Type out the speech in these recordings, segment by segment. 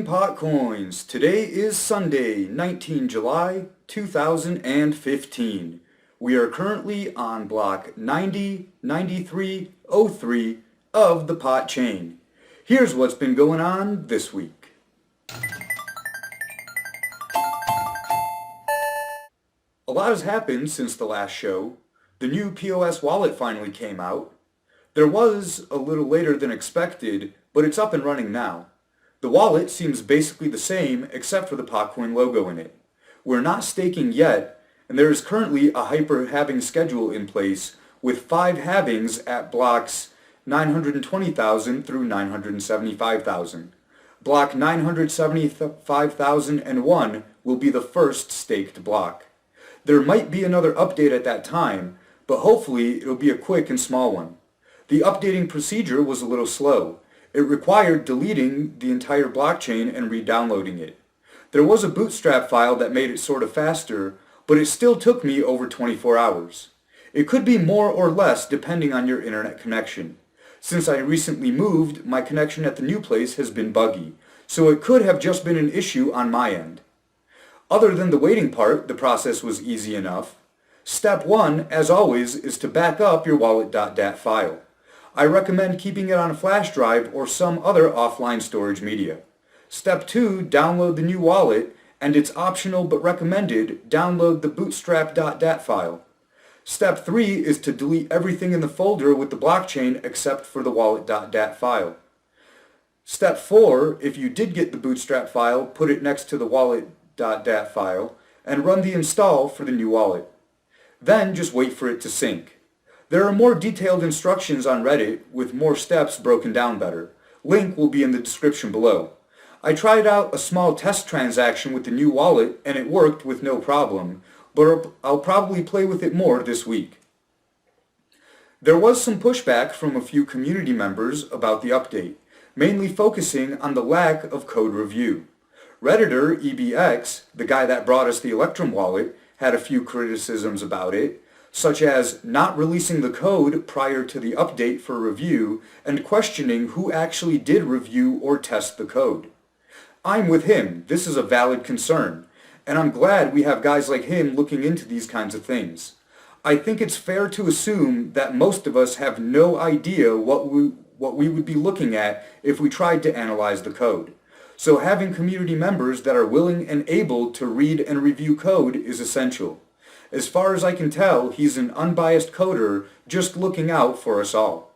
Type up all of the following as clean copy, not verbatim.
morning, PotCoins. Today is Sunday, 19 July 2015. We are currently on block 909303 of the Pot chain. Here's what's been going on this week. A lot has happened since the last show. The new POS wallet finally came out. There was a little later than expected, but it's up and running now. The wallet seems basically the same except for the PotCoin logo in it. We're not staking yet, and there is currently a hyper-halving schedule in place with 5 halvings at blocks 920,000 through 975,000. Block 975,001 will be the first staked block. There might be another update at that time, but hopefully it'll be a quick and small one. The updating procedure was a little slow. It required deleting the entire blockchain and re-downloading it. There was a bootstrap file that made it sort of faster, but it still took me over 24 hours. It could be more or less depending on your internet connection. Since I recently moved, my connection at the new place has been buggy, so it could have just been an issue on my end. Other than the waiting part, the process was easy enough. Step 1, as always, is to back up your wallet.dat file. I recommend keeping it on a flash drive or some other offline storage media. Step 2, download the new wallet, and it's optional but recommended, download the bootstrap.dat file. Step 3 is to delete everything in the folder with the blockchain except for the wallet.dat file. Step 4, if you did get the bootstrap file, put it next to the wallet.dat file and run the install for the new wallet. Then just wait for it to sync. There are more detailed instructions on Reddit with more steps broken down better. Link will be in the description below. I tried out a small test transaction with the new wallet and it worked with no problem, but I'll probably play with it more this week. There was some pushback from a few community members about the update, mainly focusing on the lack of code review. Redditor EBX, the guy that brought us the Electrum wallet, had a few criticisms about it, such as not releasing the code prior to the update for review and questioning who actually did review or test the code. I'm with him. This is a valid concern, and I'm glad we have guys like him looking into these kinds of things. I think it's fair to assume that most of us have no idea what we would be looking at if we tried to analyze the code. So having community members that are willing and able to read and review code is essential. As far as I can tell, he's an unbiased coder just looking out for us all.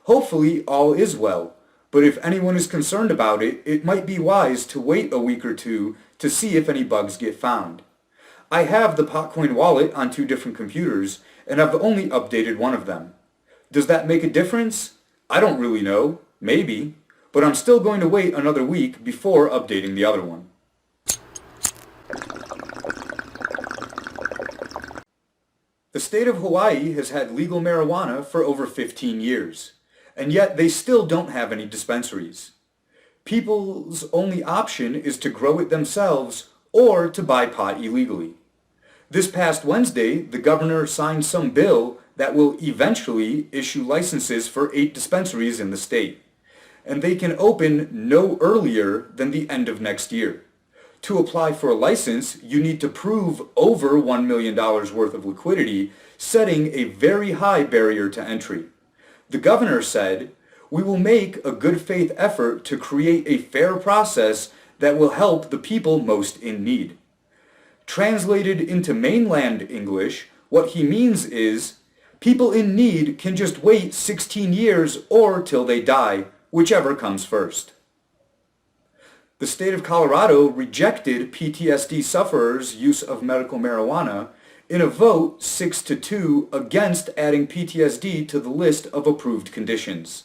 Hopefully all is well, but if anyone is concerned about it, it might be wise to wait a week or two to see if any bugs get found. I have the PotCoin wallet on 2 different computers, and I've only updated one of them. Does that make a difference? I don't really know. Maybe. But I'm still going to wait another week before updating the other one. The state of Hawaii has had legal marijuana for over 15 years, and yet they still don't have any dispensaries. People's only option is to grow it themselves or to buy pot illegally. This past Wednesday, the governor signed some bill that will eventually issue licenses for 8 dispensaries in the state, and they can open no earlier than the end of next year. To apply for a license, you need to prove over $1 million worth of liquidity, setting a very high barrier to entry. The governor said, "We will make a good faith effort to create a fair process that will help the people most in need." Translated into mainland English, what he means is, people in need can just wait 16 years or till they die, whichever comes first. The state of Colorado rejected PTSD sufferers' use of medical marijuana in a vote 6-2 against adding PTSD to the list of approved conditions.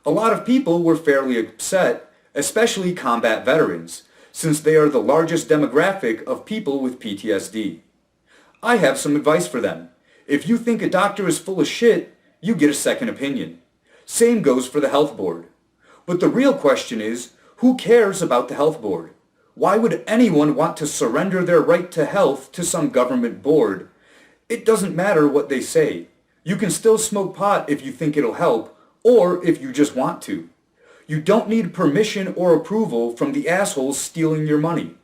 A lot of people were fairly upset, especially combat veterans, since they are the largest demographic of people with PTSD. I have some advice for them. If you think a doctor is full of shit, you get a second opinion. Same goes for the health board. But the real question is, who cares about the health board? Why would anyone want to surrender their right to health to some government board? It doesn't matter what they say. You can still smoke pot if you think it'll help, or if you just want to. You don't need permission or approval from the assholes stealing your money.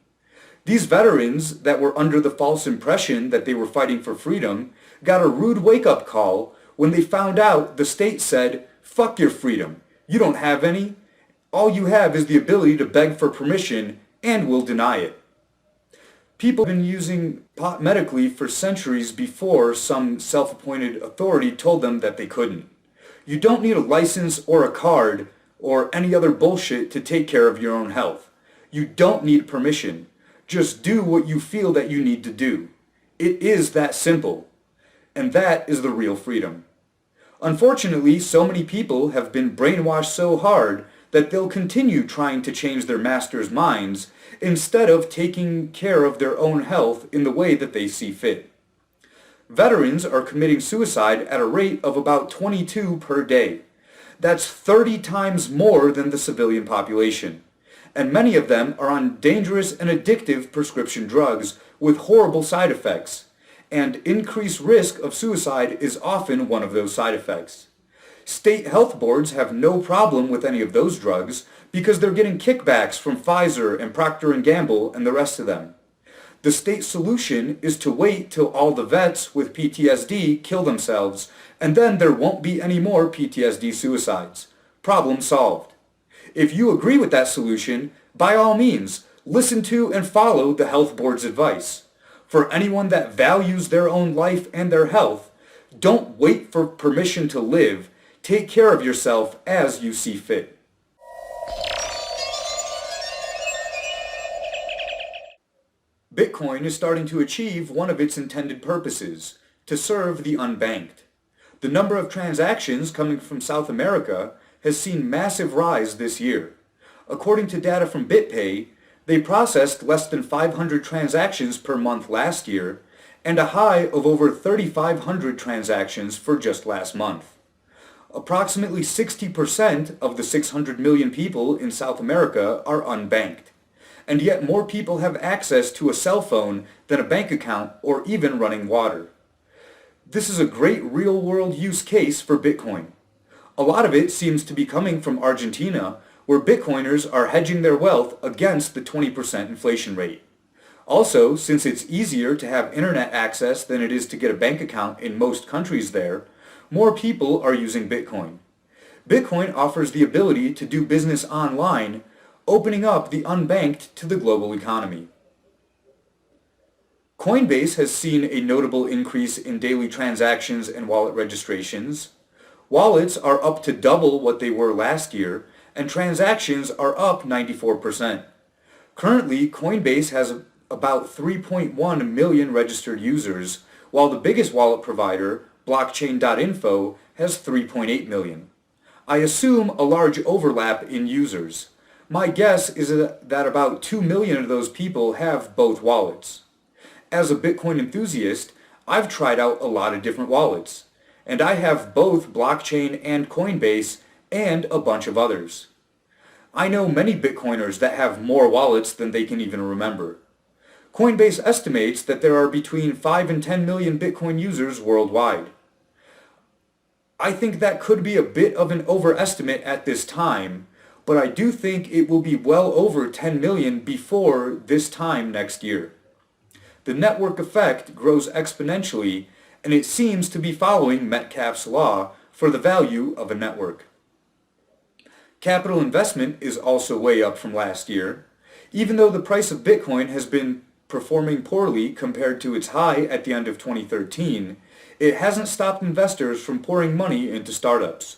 These veterans that were under the false impression that they were fighting for freedom got a rude wake-up call when they found out the state said, "Fuck your freedom. You don't have any. All you have is the ability to beg for permission, and we'll deny it." People have been using pot medically for centuries before some self-appointed authority told them that they couldn't. You don't need a license or a card or any other bullshit to take care of your own health. You don't need permission. Just do what you feel that you need to do. It is that simple. And that is the real freedom. Unfortunately, so many people have been brainwashed so hard that they'll continue trying to change their masters' minds instead of taking care of their own health in the way that they see fit. Veterans are committing suicide at a rate of about 22 per day. That's 30 times more than the civilian population. And many of them are on dangerous and addictive prescription drugs with horrible side effects. And increased risk of suicide is often one of those side effects. State health boards have no problem with any of those drugs because they're getting kickbacks from Pfizer and Procter & Gamble and the rest of them. The state solution is to wait till all the vets with PTSD kill themselves, and then there won't be any more PTSD suicides. Problem solved. If you agree with that solution, by all means, listen to and follow the health board's advice. For anyone that values their own life and their health, don't wait for permission to live. Take care of yourself as you see fit. Bitcoin is starting to achieve one of its intended purposes, to serve the unbanked. The number of transactions coming from South America has seen massive rise this year. According to data from BitPay, they processed less than 500 transactions per month last year, and a high of over 3,500 transactions for just last month. Approximately 60% of the 600 million people in South America are unbanked, and yet more people have access to a cell phone than a bank account or even running water. This is a great real-world use case for Bitcoin. A lot of it seems to be coming from Argentina, where Bitcoiners are hedging their wealth against the 20% inflation rate. Also, since it's easier to have internet access than it is to get a bank account in most countries there, more people are using Bitcoin. Bitcoin offers the ability to do business online, opening up the unbanked to the global economy. Coinbase has seen a notable increase in daily transactions and wallet registrations. Wallets are up to double what they were last year, and transactions are up 94%. Currently, Coinbase has about 3.1 million registered users, while the biggest wallet provider, Blockchain.info, has 3.8 million. I assume a large overlap in users. My guess is that about 2 million of those people have both wallets. As a Bitcoin enthusiast, I've tried out a lot of different wallets, and I have both Blockchain and Coinbase and a bunch of others. I know many Bitcoiners that have more wallets than they can even remember. Coinbase estimates that there are between 5 and 10 million Bitcoin users worldwide. I think that could be a bit of an overestimate at this time, but I do think it will be well over 10 million before this time next year. The network effect grows exponentially, and it seems to be following Metcalfe's law for the value of a network. Capital investment is also way up from last year. Even though the price of Bitcoin has been performing poorly compared to its high at the end of 2013, it hasn't stopped investors from pouring money into startups.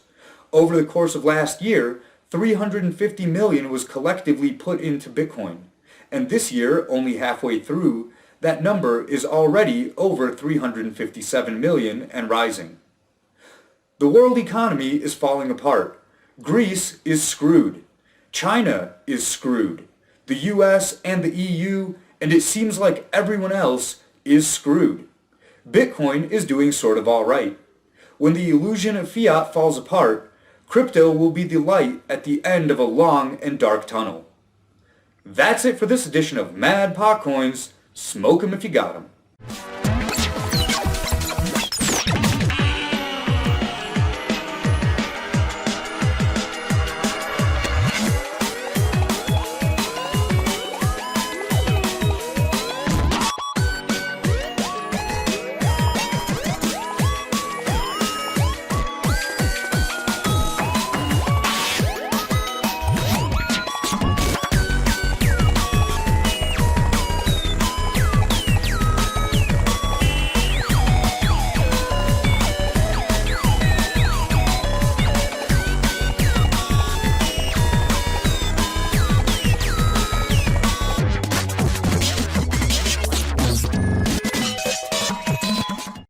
Over the course of last year, $350 million was collectively put into Bitcoin, and this year, only halfway through, that number is already over $357 million and rising. The world economy is falling apart. Greece is screwed. China is screwed. The US and the EU, and it seems like everyone else, is screwed. Bitcoin is doing sort of all right. When the illusion of fiat falls apart, crypto will be the light at the end of a long and dark tunnel. That's it for this edition of Mad PotCoins. Smoke 'em if you got 'em.